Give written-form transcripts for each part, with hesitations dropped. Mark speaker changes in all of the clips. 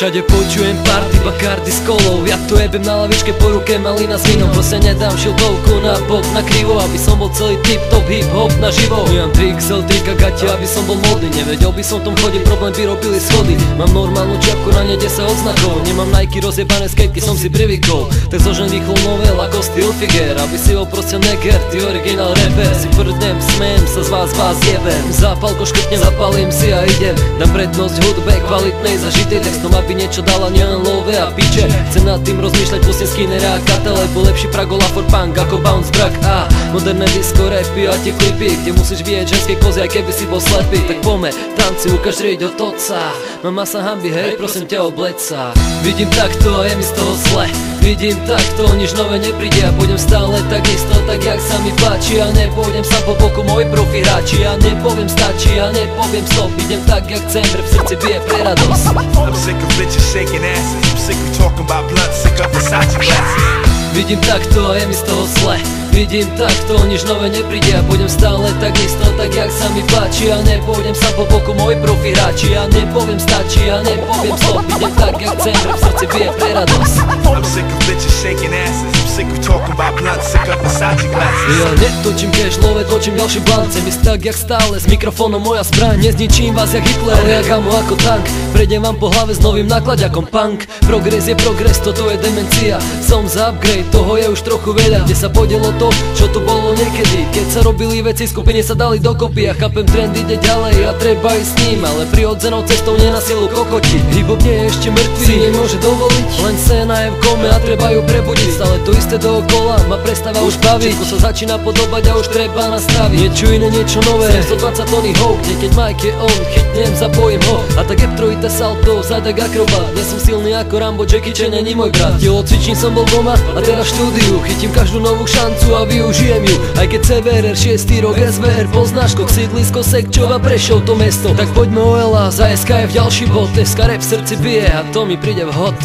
Speaker 1: Všade počujem party, bakardy s kolou. Ja to jebem na lavičke, po ruke malina s vínom. Proste nedám šiltovku na bok, na krivo, aby som bol celý tip-top hip-hop naživo. Mám 3XL, 3 gate, aby som bol modný. Nevedel by som tom chodiť, problém by robili schody. Mám normálnu čapku, na ne 10 odznakov. Nemám Nike, rozjebané skateky, som si privykol. Tak zložen rýchlo novel ako styl figer, aby si ho proste neger, ty originál rapper. Si prdnem, smejem sa z vás jebem. Zápalko škrtnem, zapalím si a idem. Dám prednosť hudbe, kvalitnej zažitej textom, aby niečo dala, nielen love a piče. Chcem nad tým rozmýšľať, pustím Skinnera a Kata, lebo lepší pragola for punk ako bounce brak. A moderné disco, rapy a tie klipy, kde musíš vidieť ženskej kozy, aj keby si bol slepý. Tak pome, tanci, ukáž riť od toca. Mám masa hamby, hej, prosím ťa, obleď sa. Vidím takto a je mi z toho zle. Vidím takto, nič nové nepríde a pôjdem stále takisto, tak jak sa mi páči. A nepôjdem sa po boku moji profi hráči. A nepoviem stačí, a nepoviem stop. Idem tak jak chcem, v srdci bije pre radosť.
Speaker 2: I'm sick of bitches shaking asses. I'm sick of talking about blunt, sick of Versace glasses.
Speaker 1: Vidím takto a je mi z toho zle. Vidím takto, nič nové nepríde a pôjdem stále takisto, tak jak sa mi páči. A nepôjdem sa po boku moji profi hráči. A nepoviem stačí, a nepoviem stop. Idem tak jak chcem, v srdci bije pre radosť.
Speaker 2: I'm sick of bitches shaking asses. I'm sick of talking about blunt, sick of Versace glasses.
Speaker 1: Ja netočím cash, love, točím ďalší blunt. Chcem ísť tak jak stále, s mikrofónom moja zbraň. Nezničím vás jak Hitler, ja gamo ako tank. Prejdem vám po hlave s novým nákladiakom punk. Progres je progres, toto je demencia. Som za upgrade, toho je už trochu veľa. Kde sa podielo to, čo tu bolo niekedy. Keď sa robili veci, skupiny sa dali dokopy. A chápem, trend ide ďalej a treba ísť s ním. Ale prirodzenou cestou nie na silu kokoti. Hip-hop nie je ešte mŕtvý, si nemôže dovoliť. Len scéna je v kome a treba ju prebudiť. Stále to isté dookola, ma prestáva už baviť. Všetko sa začína podobať a už treba nastaviť niečo iné, niečo nové. 120 tony houkne, keď mic je on, chytnem, zapojím ho. A tak je trojité salto, zadak akrobat. Nie som silný ako Rambo, Jackie Chan není môj brat. Telo cvičím, som bol doma a teraz v štúdiu. Chytím každú novú šancu a využijem ju. Aj keď CVR, 6. rok SVR, poznáš kok, sídlisko Sekčova, Prešov to mesto. Tak poďme OLA, za SK je v ďalší bod. SK rap v srdci bije a to mi príde vhod.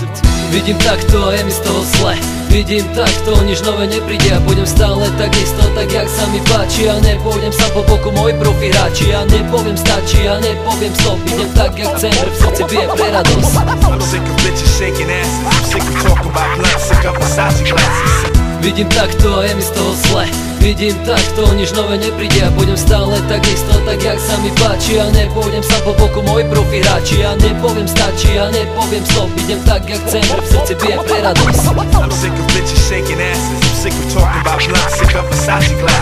Speaker 1: Vidím takto a je mi z toho zle. Vidím takto, nič nové nepríde a pôjdem stále takisto, tak jak sa mi páči. A nepôjdem sa po boku moji profi hráči. A nepoviem stačí, a nepoviem stop. Idem tak jak chcem, v srdci bije pre radosť.
Speaker 2: I'm sick of bitches shaking asses. I'm sick of talking about blunt, sick of Versace glasses.
Speaker 1: Vidím takto a je mi z toho zle. Vidím takto, nič nové nepríde a pôjdem stále takisto, tak jak sa mi páči. A nepôjdem sa po boku moji profi hráči. A nepoviem stačí, a nepoviem stop. Idem tak jak chcem, v srdci bije pre radosť.
Speaker 2: I'm sick of bitches shaking asses. I'm sick of talking about blunt, sick of Versace glasses.